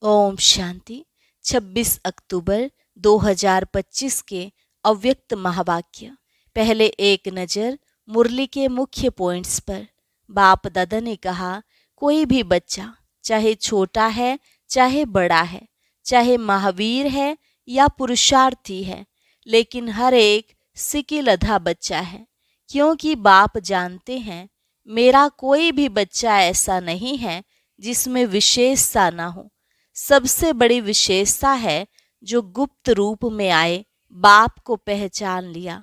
ओम शांति। 26 अक्टूबर 2025 के अव्यक्त महावाक्य। पहले एक नज़र मुरली के मुख्य पॉइंट्स पर। बाप दादा ने कहा, कोई भी बच्चा चाहे छोटा है चाहे बड़ा है, चाहे महावीर है या पुरुषार्थी है, लेकिन हर एक सिकिलधा बच्चा है, क्योंकि बाप जानते हैं मेरा कोई भी बच्चा ऐसा नहीं है जिसमें विशेषता ना हो। सबसे बड़ी विशेषता है जो गुप्त रूप में आए, बाप को पहचान लिया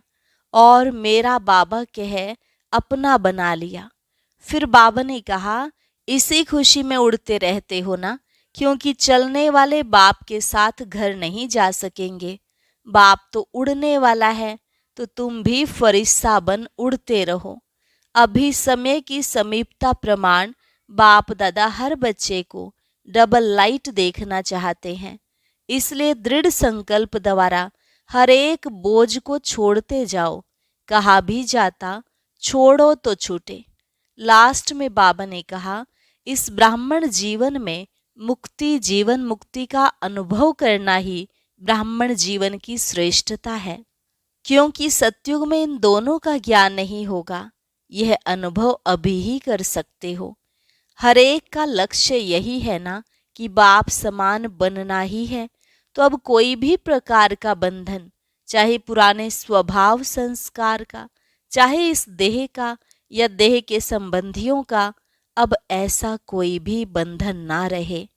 और मेरा बाबा कहे अपना बना लिया। फिर बाबा ने कहा, इसी खुशी में उड़ते रहते हो ना, क्योंकि चलने वाले बाप के साथ घर नहीं जा सकेंगे। बाप तो उड़ने वाला है, तो तुम भी फरिश्ता बन उड़ते रहो। अभी समय की समीपता प्रमाण बाप दादा हर बच्चे को डबल लाइट देखना चाहते हैं, इसलिए दृढ़ संकल्प द्वारा हर एक बोझ को छोड़ते जाओ। कहा भी जाता, छोड़ो तो छूटे। लास्ट में बाबा ने कहा, इस ब्राह्मण जीवन में मुक्ति, जीवन मुक्ति का अनुभव करना ही ब्राह्मण जीवन की श्रेष्ठता है, क्योंकि सतयुग में इन दोनों का ज्ञान नहीं होगा। यह अनुभव अभी ही कर सकते हो। हर एक का लक्ष्य यही है ना कि बाप समान बनना ही है। तो अब कोई भी प्रकार का बंधन, चाहे पुराने स्वभाव संस्कार का, चाहे इस देह का या देह के संबंधियों का, अब ऐसा कोई भी बंधन ना रहे।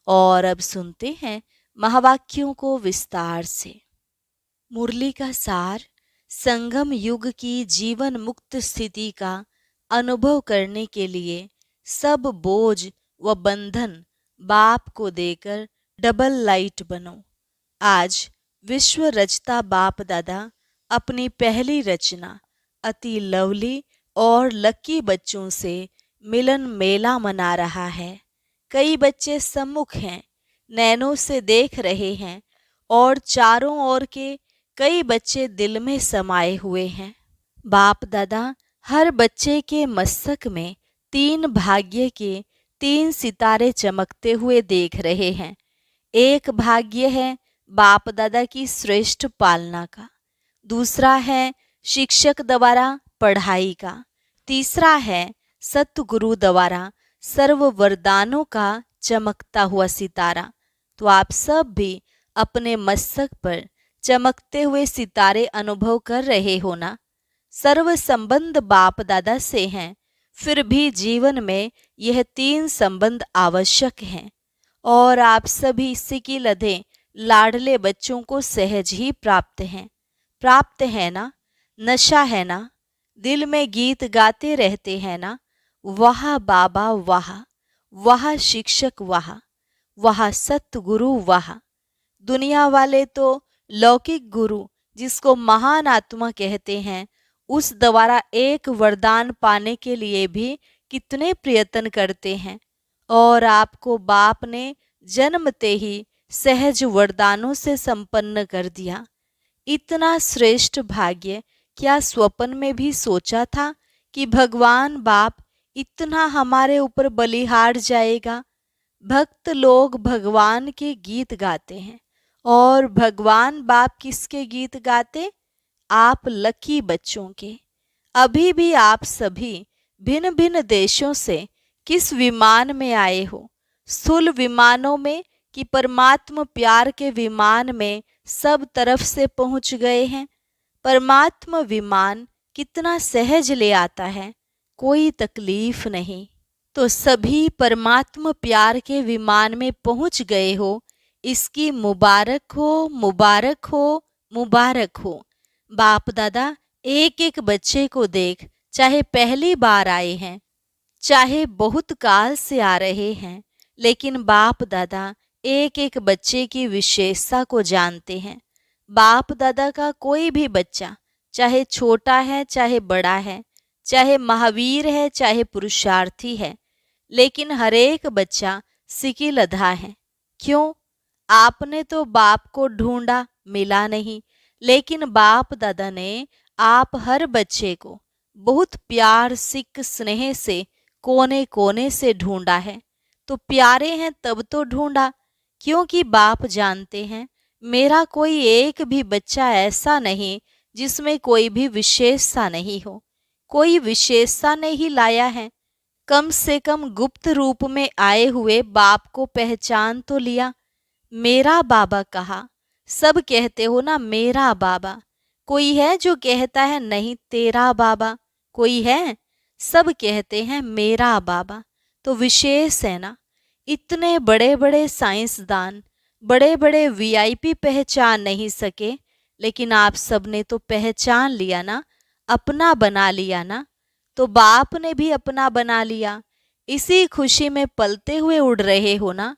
और अब सुनते हैं महावाक्यों को विस्तार से। मुरली का सार। संगम युग की जीवन मुक्त स्थिति का अनुभव करने के लिए सब बोझ व बंधन बाप को देकर डबल लाइट बनो। आज विश्व रचता बाप दादा अपनी पहली रचना अति लवली और लकी बच्चों से मिलन मेला मना रहा है। कई बच्चे सम्मुख हैं, नैनों से देख रहे हैं, और चारों ओर के कई बच्चे दिल में समाये हुए हैं। बाप दादा हर बच्चे के मस्तक में 3 भाग्य के 3 सितारे चमकते हुए देख रहे हैं। एक भाग्य है बाप दादा की श्रेष्ठ पालना का, दूसरा है शिक्षक द्वारा पढ़ाई का, तीसरा है सतगुरु द्वारा सर्व वरदानों का चमकता हुआ सितारा। तो आप सब भी अपने मस्तक पर चमकते हुए सितारे अनुभव कर रहे हो ना। सर्व संबंध बाप दादा से हैं, फिर भी जीवन में यह 3 संबंध आवश्यक हैं, और आप सभी सिकिलधे लाडले बच्चों को सहज ही प्राप्त है ना। नशा है ना, दिल में गीत गाते रहते हैं ना, वाह बाबा वाह, वाह शिक्षक वाह, वाह सतगुरु वाह। दुनिया वाले तो लौकिक गुरु, जिसको महान आत्मा कहते हैं, उस द्वारा एक वरदान पाने के लिए भी कितने प्रयत्न करते हैं, और आपको बाप ने जन्मते ही सहज वरदानों से संपन्न कर दिया। इतना श्रेष्ठ भाग्य क्या स्वप्न में भी सोचा था कि भगवान बाप इतना हमारे ऊपर बलिहार जाएगा। भक्त लोग भगवान के गीत गाते हैं, और भगवान बाप किसके गीत गाते? आप लकी बच्चों के। अभी भी आप सभी भिन्न भिन्न देशों से किस विमान में आए हो? स्थूल विमानों में कि परमात्मा प्यार के विमान में सब तरफ से पहुंच गए हैं? परमात्मा विमान कितना सहज ले आता है, कोई तकलीफ नहीं। तो सभी परमात्मा प्यार के विमान में पहुंच गए हो, इसकी मुबारक हो, मुबारक हो, मुबारक हो। बाप दादा एक एक बच्चे को देख, चाहे पहली बार आए हैं, चाहे बहुत काल से आ रहे हैं, लेकिन बाप दादा एक एक बच्चे की विशेषता को जानते हैं। बाप दादा का कोई भी बच्चा, चाहे छोटा है चाहे बड़ा है, चाहे महावीर है चाहे पुरुषार्थी है, लेकिन हर एक बच्चा सिकिलधा है। क्यों? आपने तो बाप को ढूंढा, मिला नहीं, लेकिन बाप दादा ने आप हर बच्चे को बहुत प्यार, सिक, स्नेह से कोने कोने से ढूंढा है। तो प्यारे हैं तब तो ढूंढा, क्योंकि बाप जानते हैं मेरा कोई एक भी बच्चा ऐसा नहीं जिसमें कोई भी विशेषता नहीं हो। कोई विशेषता नहीं लाया है। कम से कम गुप्त रूप में आए हुए बाप को पहचान तो लिया। मेरा बाबा कहा। सब कहते हो ना मेरा बाबा। कोई है जो कहता है नहीं तेरा बाबा? कोई है? सब कहते हैं मेरा बाबा। तो विशेष है ना। इतने बड़े बड़े साइंसदान, बड़े बड़े वीआईपी पहचान नहीं सके, लेकिन आप सबने तो पहचान लिया ना, अपना बना लिया ना। तो बाप ने भी अपना बना लिया। इसी खुशी में पलते हुए उड़ रहे हो ना।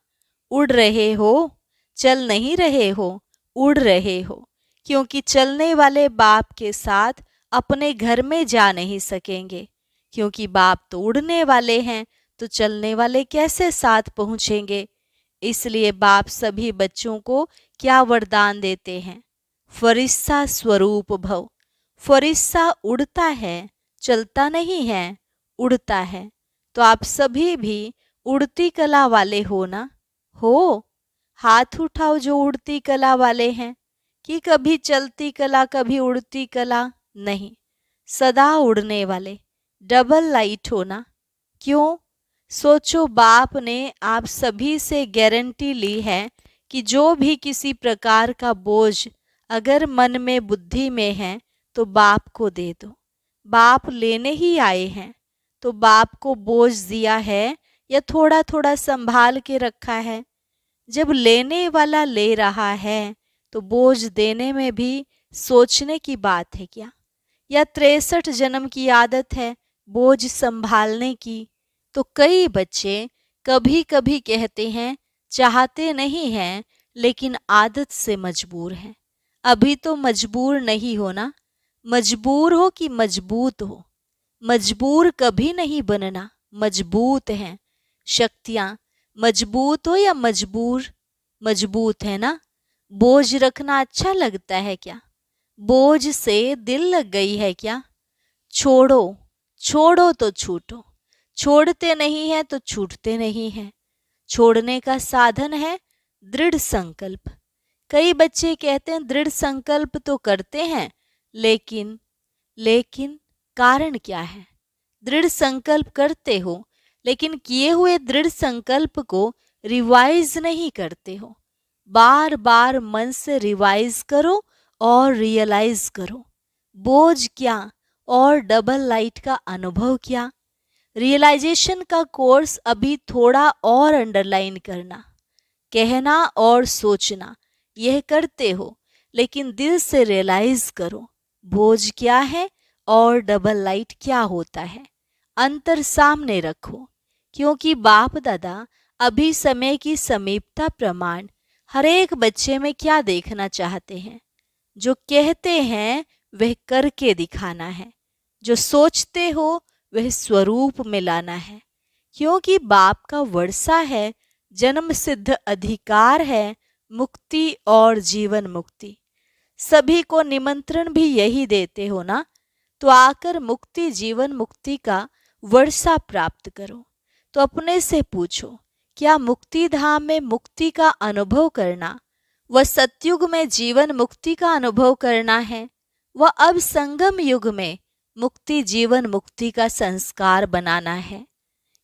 उड़ रहे हो, चल नहीं रहे हो, उड़ रहे हो। क्योंकि चलने वाले बाप के साथ अपने घर में जा नहीं सकेंगे, क्योंकि बाप तो उड़ने वाले हैं, तो चलने वाले कैसे साथ पहुंचेंगे। इसलिए बाप सभी बच्चों को क्या वरदान देते हैं? फरिश्ता स्वरूप भव। फरिश्ता उड़ता है, चलता नहीं है, उड़ता है। तो आप सभी भी उड़ती कला वाले हो ना? हो? हाथ उठाओ जो उड़ती कला वाले हैं। कि कभी चलती कला कभी उड़ती कला नहीं, सदा उड़ने वाले। डबल लाइट हो ना? क्यों? सोचो, बाप ने आप सभी से गारंटी ली है कि जो भी किसी प्रकार का बोझ अगर मन में बुद्धि में है तो बाप को दे दो। बाप लेने ही आए हैं, तो बाप को बोझ दिया है या थोड़ा थोड़ा संभाल के रखा है? जब लेने वाला ले रहा है तो बोझ देने में भी सोचने की बात है क्या? या 63 जन्म की आदत है बोझ संभालने की? तो कई बच्चे कभी कभी कहते हैं चाहते नहीं हैं, लेकिन आदत से मजबूर हैं। अभी तो मजबूर नहीं हो ना। मजबूर हो कि मजबूत हो? मजबूर कभी नहीं बनना, मजबूत हैं। शक्तियां मजबूत हो या मजबूर? मजबूत है ना। बोझ रखना अच्छा लगता है क्या? बोझ से दिल लग गई है क्या? छोड़ो, छोड़ो तो छूटो। छोड़ते नहीं है तो छूटते नहीं हैं। छोड़ने का साधन है दृढ़ संकल्प। कई बच्चे कहते हैं दृढ़ संकल्प तो करते हैं, लेकिन लेकिन कारण क्या है? दृढ़ संकल्प करते हो, लेकिन किए हुए दृढ़ संकल्प को रिवाइज नहीं करते हो। बार बार मन से रिवाइज करो और रियलाइज करो। बोझ क्या और डबल लाइट का अनुभव क्या? रियलाइजेशन का कोर्स अभी थोड़ा और अंडरलाइन करना, कहना और सोचना यह करते हो, लेकिन दिल से रियलाइज करो बोझ क्या है और डबल लाइट क्या होता है। अंतर सामने रखो, क्योंकि बाप दादा अभी समय की समीपता प्रमाण हर एक बच्चे में क्या देखना चाहते हैं? जो कहते हैं वह करके दिखाना है, जो सोचते हो वह स्वरूप में लाना है। क्योंकि बाप का वर्षा है, जन्म सिद्ध अधिकार है, मुक्ति और जीवन मुक्ति। सभी को निमंत्रण भी यही देते हो ना, तो आकर मुक्ति जीवन मुक्ति का वर्षा प्राप्त करो। तो अपने से पूछो, क्या मुक्ति धाम में मुक्ति का अनुभव करना व सतयुग में जीवन मुक्ति का अनुभव करना है, व अब संगम युग में मुक्ति जीवन मुक्ति का संस्कार बनाना है?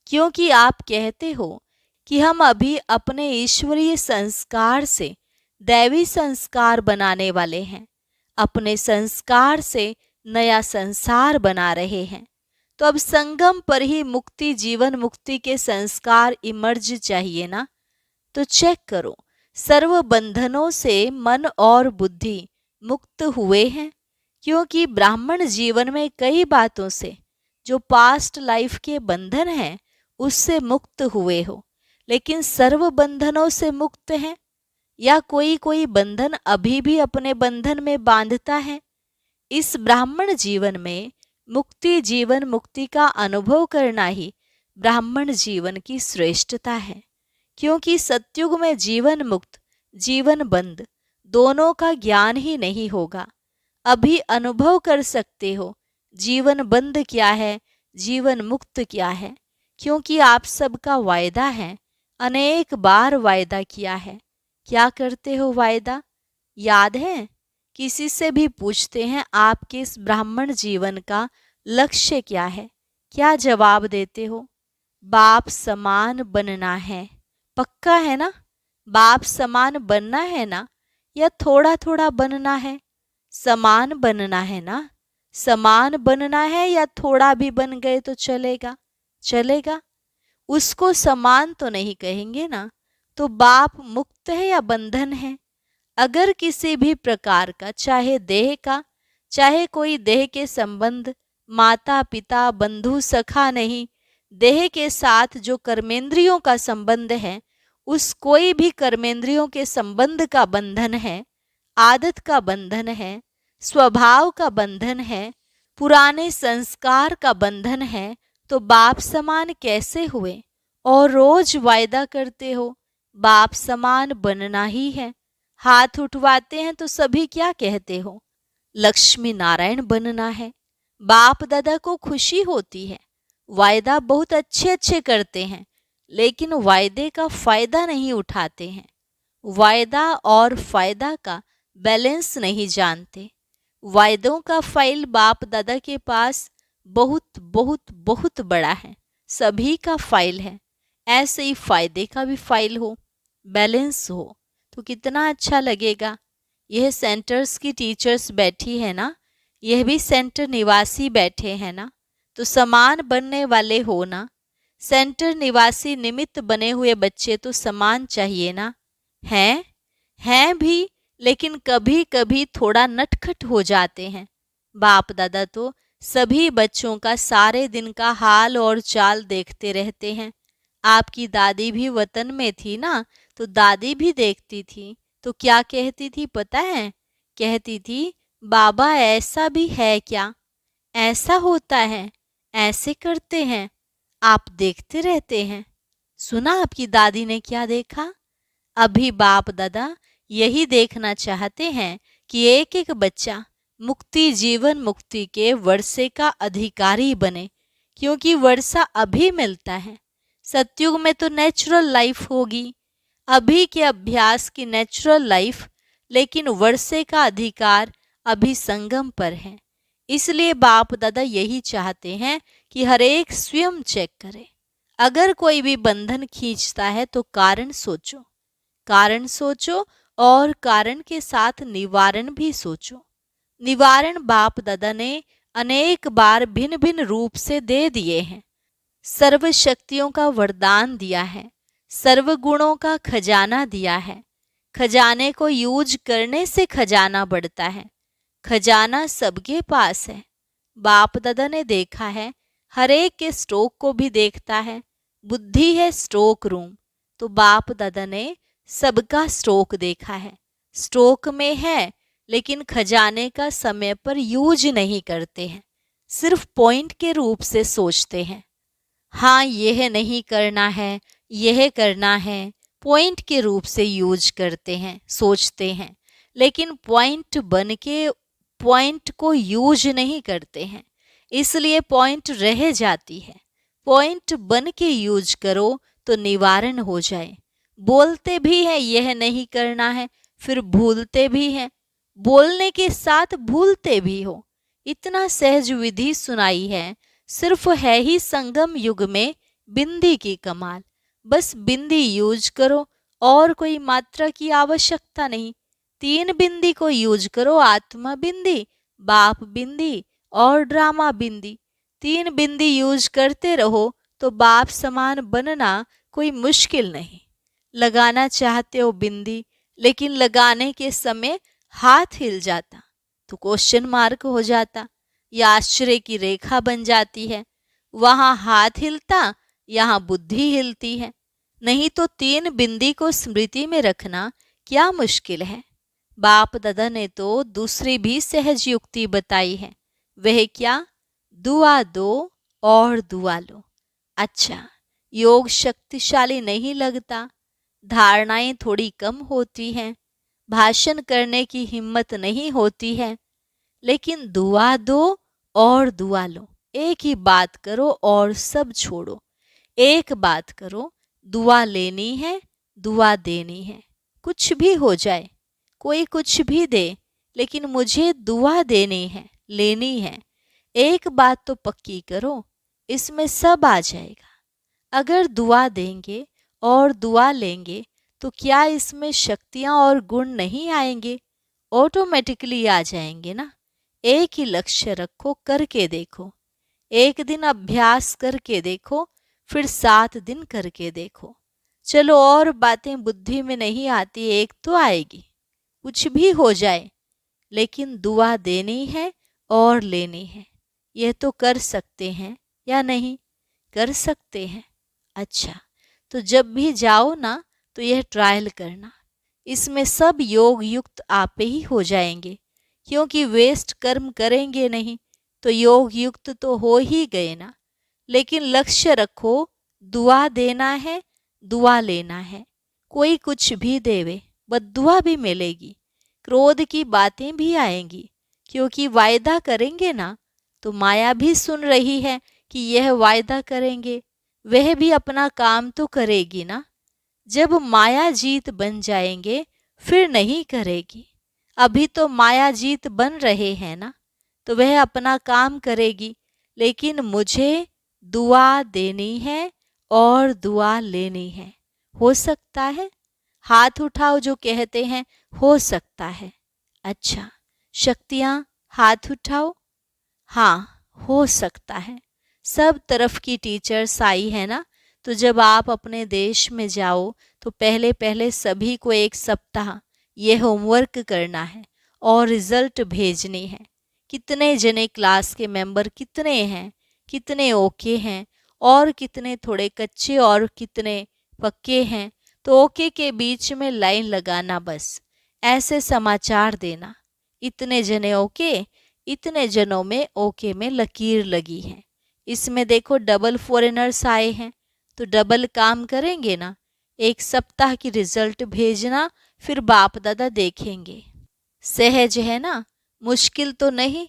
क्योंकि आप कहते हो कि हम अभी अपने ईश्वरीय संस्कार से दैवी संस्कार बनाने वाले हैं, अपने संस्कार से नया संसार बना रहे हैं। तो अब संगम पर ही मुक्ति जीवन मुक्ति के संस्कार इमर्ज चाहिए ना। तो चेक करो, सर्व बंधनों से मन और बुद्धि मुक्त हुए हैं। क्योंकि ब्राह्मण जीवन में कई बातों से जो पास्ट लाइफ के बंधन हैं उससे मुक्त हुए हो, लेकिन सर्व बंधनों से मुक्त हैं? या कोई कोई बंधन अभी भी अपने बंधन में बांधता है? इस ब्राह्मण जीवन में मुक्ति जीवन मुक्ति का अनुभव करना ही ब्राह्मण जीवन की श्रेष्ठता है। क्योंकि सतयुग में जीवन मुक्त जीवन बंद दोनों का ज्ञान ही नहीं होगा। अभी अनुभव कर सकते हो जीवन बंद क्या है, जीवन मुक्त क्या है। क्योंकि आप सबका वायदा है, अनेक बार वायदा किया है, क्या करते हो वायदा? याद है? किसी से भी पूछते हैं आपके इस ब्राह्मण जीवन का लक्ष्य क्या है, क्या जवाब देते हो? बाप समान बनना है। पक्का है ना? बाप समान बनना है ना, या थोड़ा थोड़ा बनना है? समान बनना है ना? समान बनना है या थोड़ा भी बन गए तो चलेगा? चलेगा। उसको समान तो नहीं कहेंगे ना। तो बाप मुक्त है या बंधन है? अगर किसी भी प्रकार का, चाहे देह का, चाहे कोई देह के संबंध, माता पिता बंधु सखा नहीं, देह के साथ जो कर्मेंद्रियों का संबंध है, उस कोई भी कर्मेंद्रियों के संबंध का बंधन है, आदत का बंधन है, स्वभाव का बंधन है, पुराने संस्कार का बंधन है, तो बाप समान कैसे हुए? और रोज वायदा करते हो बाप समान बनना ही है। हाथ उठवाते हैं तो सभी क्या कहते हो? लक्ष्मी नारायण बनना है। बाप दादा को खुशी होती है, वायदा बहुत अच्छे अच्छे करते हैं, लेकिन वायदे का फायदा नहीं उठाते हैं। वायदा और फायदा का बैलेंस नहीं जानते। वायदों का फाइल बाप दादा के पास बहुत बहुत बहुत बड़ा है, सभी का फाइल है। ऐसे ही फायदे का भी फाइल हो, बैलेंस हो, तो कितना अच्छा लगेगा। यह सेंटर्स की टीचर्स बैठी है ना, यह भी सेंटर निवासी बैठे हैं ना, तो समान बनने वाले हो ना। सेंटर निवासी निमित्त बने हुए बच्चे तो समान चाहिए ना। हैं भी, लेकिन कभी कभी थोड़ा नटखट हो जाते हैं। बाप दादा तो सभी बच्चों का सारे दिन का हाल और चाल देखते रहते हैं। आपकी दादी भी वतन में थी ना, तो दादी भी देखती थी, तो क्या कहती थी पता है? कहती थी, बाबा ऐसा भी है क्या? ऐसा होता है, ऐसे करते हैं, आप देखते रहते हैं। सुना आपकी दादी ने क्या देखा? अभी बाप दादा यही देखना चाहते हैं कि एक एक बच्चा मुक्ति, जीवन मुक्ति के वर्षे का अधिकारी बने, क्योंकि वर्षा अभी मिलता है। सतयुग में तो नेचुरल लाइफ होगी, अभी के अभ्यास की नेचुरल लाइफ, लेकिन वर्षे का अधिकार अभी संगम पर है। इसलिए बाप दादा यही चाहते हैं कि हर एक स्वयं चेक करे। अगर कोई भी बंधन खींचता है तो कारण सोचो, कारण सोचो, और कारण के साथ निवारण भी सोचो। निवारण बाप दादा ने अनेक बार भिन्न भिन्न रूप से दे दिए हैं। सर्व शक्तियों का वरदान दिया है, सर्व गुणों का खजाना दिया है। खजाने को यूज करने से खजाना बढ़ता है। खजाना सबके पास है। बाप दादा ने देखा है, हर एक के स्टॉक को भी देखता है। बुद्धि है स्टॉक रूम, तो बाप दादा ने सबका स्टॉक देखा है। स्टॉक में है, लेकिन खजाने का समय पर यूज नहीं करते हैं, सिर्फ पॉइंट के रूप से सोचते हैं। हाँ, यह नहीं करना है, यह करना है, पॉइंट के रूप से यूज करते हैं, सोचते हैं, लेकिन पॉइंट बन के पॉइंट को यूज नहीं करते हैं, इसलिए पॉइंट रह जाती है। पॉइंट बन के यूज करो तो निवारण हो जाए। बोलते भी हैं यह नहीं करना है, फिर भूलते भी हैं, बोलने के साथ भूलते भी हो। इतना सहज विधि सुनाई है, सिर्फ है ही संगम युग में बिंदी की कमाल। बस बिंदी यूज करो, और कोई मात्रा की आवश्यकता नहीं। 3 बिंदी को यूज करो, आत्मा बिंदी, बाप बिंदी और ड्रामा बिंदी। 3 बिंदी यूज करते रहो तो बाप समान बनना कोई मुश्किल नहीं। लगाना चाहते हो बिंदी, लेकिन लगाने के समय हाथ हिल जाता तो क्वेश्चन मार्क हो जाता, या आश्चर्य की रेखा बन जाती है। वहां हाथ हिलता, यहाँ बुद्धि हिलती है। नहीं तो 3 बिंदी को स्मृति में रखना क्या मुश्किल है। बाप दादा ने तो दूसरी भी सहज युक्ति बताई है। वह क्या? दुआ दो और दुआ लो। अच्छा, योग शक्तिशाली नहीं लगता, धारणाएं थोड़ी कम होती हैं, भाषण करने की हिम्मत नहीं होती है, लेकिन दुआ दो और दुआ लो। एक ही बात करो और सब छोड़ो। एक बात करो, दुआ लेनी है, दुआ देनी है। कुछ भी हो जाए, कोई कुछ भी दे, लेकिन मुझे दुआ देनी है, लेनी है। एक बात तो पक्की करो, इसमें सब आ जाएगा। अगर दुआ देंगे और दुआ लेंगे तो क्या इसमें शक्तियाँ और गुण नहीं आएंगे? ऑटोमेटिकली आ जाएंगे ना। एक ही लक्ष्य रखो, करके देखो। एक दिन अभ्यास करके देखो, फिर 7 दिन करके देखो। चलो और बातें बुद्धि में नहीं आती, एक तो आएगी। कुछ भी हो जाए, लेकिन दुआ देनी है और लेनी है। यह तो कर सकते हैं या नहीं? कर सकते हैं। अच्छा, तो जब भी जाओ ना तो यह ट्रायल करना। इसमें सब योग युक्त आपे ही हो जाएंगे, क्योंकि वेस्ट कर्म करेंगे नहीं तो योग युक्त तो हो ही गए ना। लेकिन लक्ष्य रखो, दुआ देना है, दुआ लेना है। कोई कुछ भी देवे, बद्दुआ भी मिलेगी। क्रोध की बातें भी आएंगी, क्योंकि वायदा करेंगे ना तो माया भी सुन रही है कि यह वायदा करेंगे, वह भी अपना काम तो करेगी ना। जब माया जीत बन जाएंगे फिर नहीं करेगी। अभी तो माया जीत बन रहे हैं ना, तो वह अपना काम करेगी। लेकिन मुझे दुआ देनी है और दुआ लेनी है। हो सकता है? हाथ उठाओ जो कहते हैं हो सकता है। अच्छा, शक्तियाँ हाथ उठाओ। हाँ, हो सकता है। सब तरफ की टीचर्स आई है ना, तो जब आप अपने देश में जाओ तो पहले पहले सभी को 1 सप्ताह ये होमवर्क करना है और रिजल्ट भेजनी है। कितने जने क्लास के मेंबर कितने हैं, कितने ओके हैं और कितने थोड़े कच्चे और कितने पक्के हैं, तो ओके के बीच में लाइन लगाना, बस ऐसे समाचार देना। इतने जने ओके, इतने जनों में ओके में लकीर लगी है। इसमें देखो डबल फॉरेनर्स आए हैं, तो डबल काम करेंगे ना। 1 सप्ताह की रिजल्ट भेजना, फिर बाप दादा देखेंगे। सहज है ना, मुश्किल तो नहीं।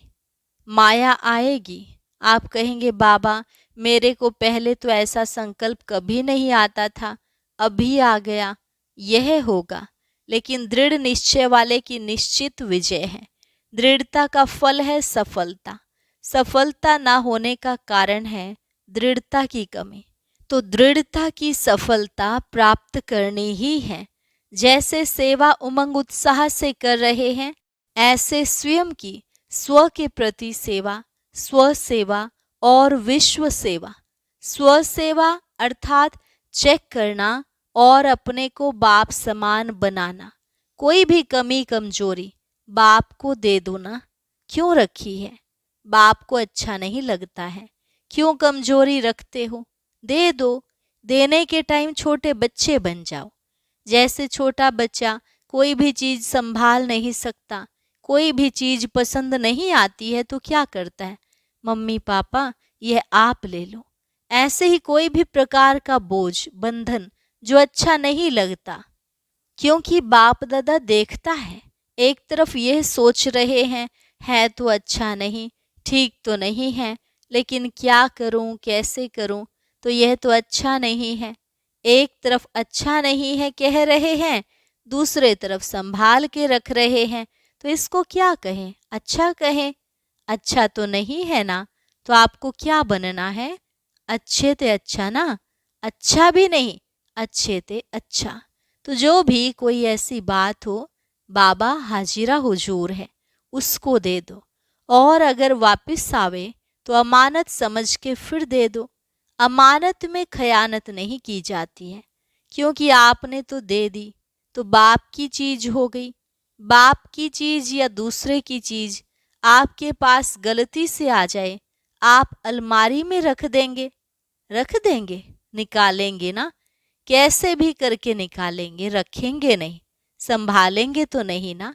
माया आएगी, आप कहेंगे बाबा मेरे को पहले तो ऐसा संकल्प कभी नहीं आता था, अभी आ गया। यह होगा, लेकिन दृढ़ निश्चय वाले की निश्चित विजय है। दृढ़ता का फल है सफलता। सफलता ना होने का कारण है दृढ़ता की कमी। तो दृढ़ता की सफलता प्राप्त करनी ही है। जैसे सेवा उमंग उत्साह से कर रहे हैं, ऐसे स्वयं की स्व के प्रति सेवा, स्व सेवा और विश्व सेवा। स्व सेवा अर्थात चेक करना और अपने को बाप समान बनाना। कोई भी कमी कमजोरी बाप को दे दो ना। क्यों रखी है? बाप को अच्छा नहीं लगता है। क्यों कमजोरी रखते हो? दे दो। देने के टाइम छोटे बच्चे बन जाओ। जैसे छोटा बच्चा कोई भी चीज संभाल नहीं सकता, कोई भी चीज पसंद नहीं आती है तो क्या करता है? मम्मी पापा यह आप ले लो। ऐसे ही कोई भी प्रकार का बोझ बंधन जो अच्छा नहीं लगता, क्योंकि बाप दादा देखता है। एक तरफ यह सोच रहे हैं है तो अच्छा नहीं, ठीक तो नहीं है, लेकिन क्या करूं, कैसे करूं, तो यह तो अच्छा नहीं है। एक तरफ अच्छा नहीं है कह रहे हैं, दूसरे तरफ संभाल के रख रहे हैं, तो इसको क्या कहें? अच्छा कहें? अच्छा तो नहीं है ना। तो आपको क्या बनना है? अच्छे ते अच्छा ना, अच्छा भी नहीं, अच्छे ते अच्छा। तो जो भी कोई ऐसी बात हो, बाबा हाजिरा हुजूर है, उसको दे दो। और अगर वापस आवे तो अमानत समझ के फिर दे दो। अमानत में खयानत नहीं की जाती है, क्योंकि आपने तो दे दी तो बाप की चीज हो गई। बाप की चीज या दूसरे की चीज आपके पास गलती से आ जाए, आप अलमारी में रख देंगे? रख देंगे? निकालेंगे ना। कैसे भी करके निकालेंगे, रखेंगे नहीं। संभालेंगे तो नहीं ना।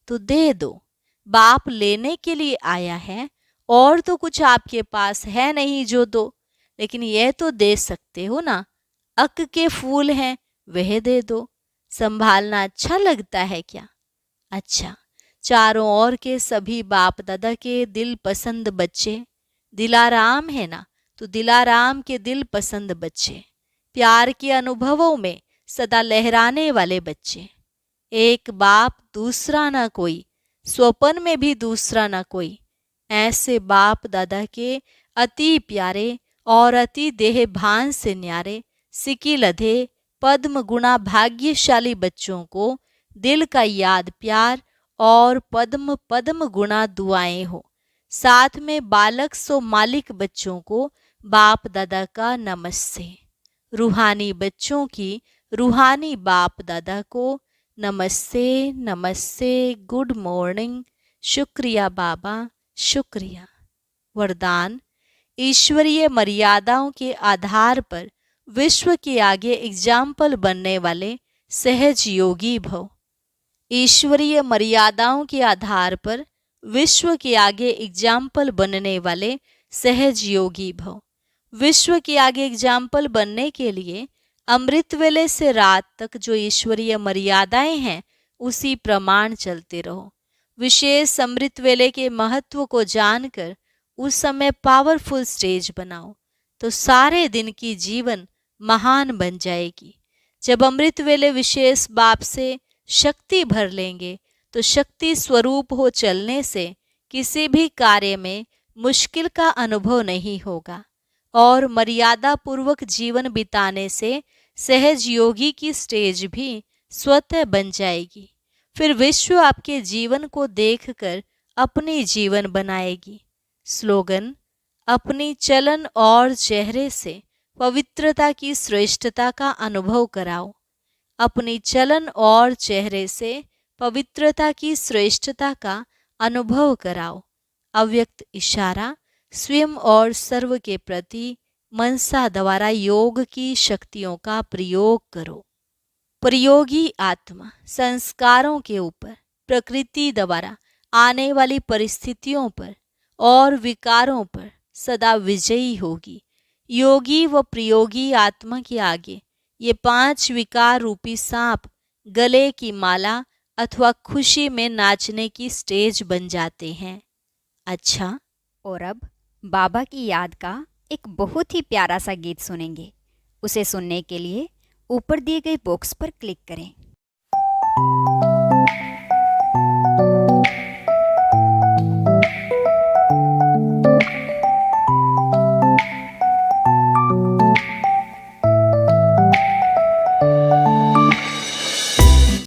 तो दे दो। बाप लेने के लिए आया है, और तो कुछ आपके पास है नहीं जो दो, लेकिन यह तो दे सकते हो ना। अक के फूल हैं, वह दे दो। संभालना अच्छा लगता है क्या? अच्छा, चारों ओर के सभी बाप दादा के दिल पसंद बच्चे, दिलाराम है ना, तो दिलाराम के दिल पसंद बच्चे, प्यार के अनुभवों में सदा लहराने वाले बच्चे। एक बाप दूसरा ना कोई, स्वप्न में भी दूसरा ना कोई। ऐसे बाप दादा के अति प्यारे और अति देहभान से न्यारे, सिकी लधे पद्म गुणा भाग्यशाली बच्चों को दिल का याद प्यार और पद्म पद्म गुणा दुआएं हो। साथ में बालक सो मालिक बच्चों को बाप दादा का नमस्ते। रूहानी बच्चों की रूहानी बाप दादा को नमस्ते नमस्ते, गुड मॉर्निंग, शुक्रिया बाबा, शुक्रिया। वरदान: ईश्वरीय मर्यादाओं के आधार पर विश्व के आगे एग्जाम्पल बनने वाले सहज योगी भव। ईश्वरीय मर्यादाओं के आधार पर विश्व के आगे एग्जाम्पल बनने वाले सहज योगी भव। विश्व के आगे एग्जाम्पल बनने के लिए अमृत वेले से रात तक जो ईश्वरीय मर्यादाएं हैं उसी प्रमाण चलते रहो। विशेष अमृत वेले के महत्व को जानकर उस समय पावरफुल स्टेज बनाओ तो सारे दिन की जीवन महान बन जाएगी। जब अमृत वेले विशेष बाप से शक्ति भर लेंगे तो शक्ति स्वरूप हो चलने से किसी भी कार्य में मुश्किल का अनुभव नहीं होगा और मर्यादा पूर्वक जीवन बिताने से सहज योगी की स्टेज भी स्वतः बन जाएगी। फिर विश्व आपके जीवन को देखकर अपनी जीवन बनाएगी। स्लोगन: अपनी चलन और चेहरे से पवित्रता की श्रेष्ठता का अनुभव कराओ। अपनी चलन और चेहरे से पवित्रता की श्रेष्ठता का अनुभव कराओ। अव्यक्त इशारा: स्वयं और सर्व के प्रति मनसा द्वारा योग की शक्तियों का प्रयोग करो। प्रयोगी आत्मा संस्कारों के ऊपर, प्रकृति द्वारा आने वाली परिस्थितियों पर और विकारों पर सदा विजयी होगी। योगी व प्रयोगी आत्मा के आगे ये 5 विकार रूपी सांप गले की माला अथवा खुशी में नाचने की स्टेज बन जाते हैं। अच्छा, और अब बाबा की याद का एक बहुत ही प्यारा सा गीत सुनेंगे। उसे सुनने के लिए ऊपर दिए गए बॉक्स पर क्लिक करें।